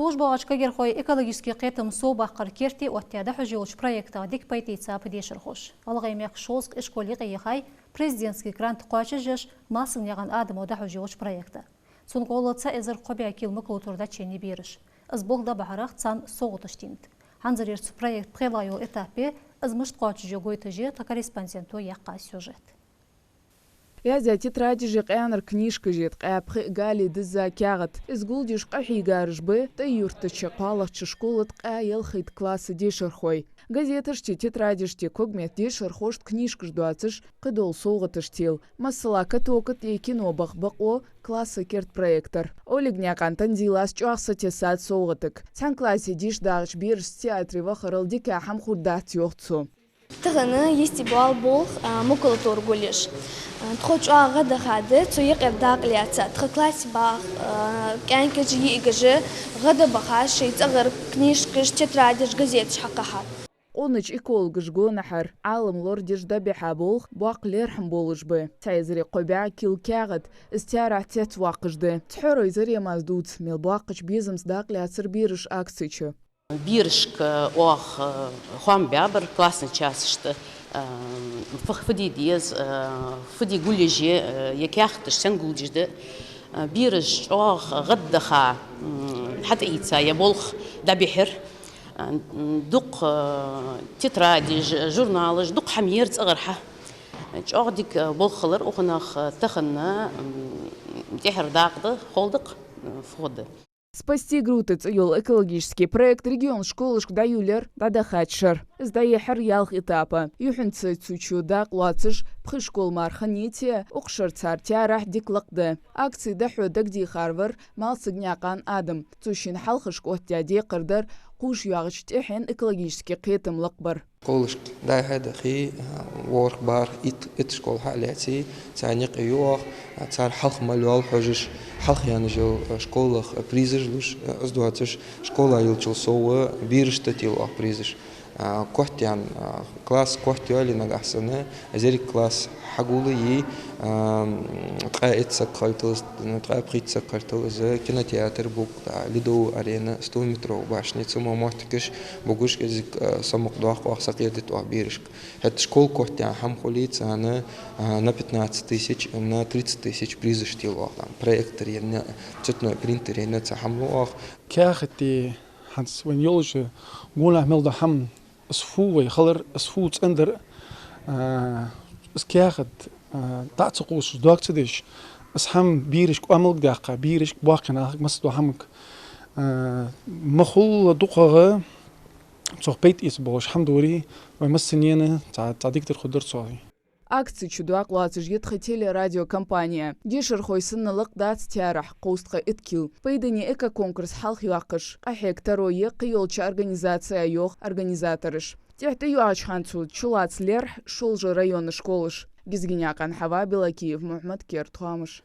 Қош бағачқа керхой экологический қетім со баққыр керте оттяда хүжеуч проекта дек пайтейца педешір хош. Алғаймек шолск ішколі қиықай президентский грант қуачы жеш масын яған адым ода хүжеуч проекта. Сонғы олатса әзір қобя келмі көтірда чені беріш. Изболда бағарақ цан соғытыштинд. Ханзыр ерцу проект прелайол этапе ызмышт қуачы жегойты же та корреспонденту яққа сюжет. Язя тетради жиqanr книжка жет қапқы гали дыза кягат. Изгулдиш қахи гаржбы, та юртычы қалақчы школат қайыл хит классы дешерхой. Газетыште тетрадиште когмет дешерхошт книжка ждуацыш қыдол соғытыштел. Масыла катокат и кинобах бақо классы керт проектор. Олигняқан тандилас чуақсы тесат соғытык. Цан классе диш дағыш беріш театры вахарыл дика хам худдат йоқтсу. تغنى يستبال بول مكولتور قوليش تخوش غدا خادر تسويق إبداق لياتات تخلص باخ كان كجي إجا غدا بخاش يتغير كنيش كش تترادش جزيتش حقها Оныч экологыш гонахар, алым лордиш даби хаболх, буак лерхам болышбы. Тайзыри қобя кил кягат, истяра тет вақышды. Тхёро изыри маздуц, мел буакыч безымс дақли ацыр бирыш акцичу. Биршк ох хам бябр классный час что фди диез фди гулеже якяхтش сен гулжде бирш ох غدخا حتى يتسا يبولخ دبحر دق تترادي جورنالج دق حمير صغرها اغديك بولخلر اخنخ تخنا تحر داقده холдык фоды. Спасти грутец юл экологический проект регион школышк даюлер дадахатшер. Сдаехер ялх этапа. Юхенцы цучу дак лацыш пхышкол марханития укшыр цартярах диклыкды. Акции даху ди харвар мал сыгняқан адым. Цущин халхышк оттяди қырдар قوش يعيش تحين إكولوجيسكي قيتم لقبر. قولش دا هذا خي ورق بار إتشكول حالاتي تاني قيوخ تار حلق ملوال حجش حلق يعني جو شكول بريزج لوش أصدواتش شكولا يلشل سوا بيرش تتيلو بريزج كوحت يعني كلاس كوحت يالي نجحسنا زي كلاس حقولي تقاعد سكرتلز تقاعد بريت سكرتلز كنا تياتر بوك ليدو أرينا 100 متر وباشنيتسو ما محتكش بوجوش كذا سمق ضاق وأخسقيت وعبيرشك هاد شكول كوحت يعني هم خليت أنا на 15 000 на 30 000 призыштил وقتاً проектор يعني تتنا برينتر يعني تحملوا كاختي حس وين يولش قوله ملدا حم اسفو يخلر اسفو تندر اسكاخت تعتقوش داكتدش اسحم بيرش املك داقه بيرش باقنا مسدو حمك مخول دقه صح بيت اسبوش حمدوري ومسنينه تعديك تخدر صاحي Акции чудуак лацыжет хотели радиокомпания. Дешер хойсыннылык дат тярах қоустқа иткил. Пейдені эко-конкурс халх юақыш. Қахек таройы қиолчы организация йоқ организаторыш. Техті юачханцу чулацлер шолжы районы школыш. Гизгиняқан Хава Белакиев, Мухаммад Кертхамыш.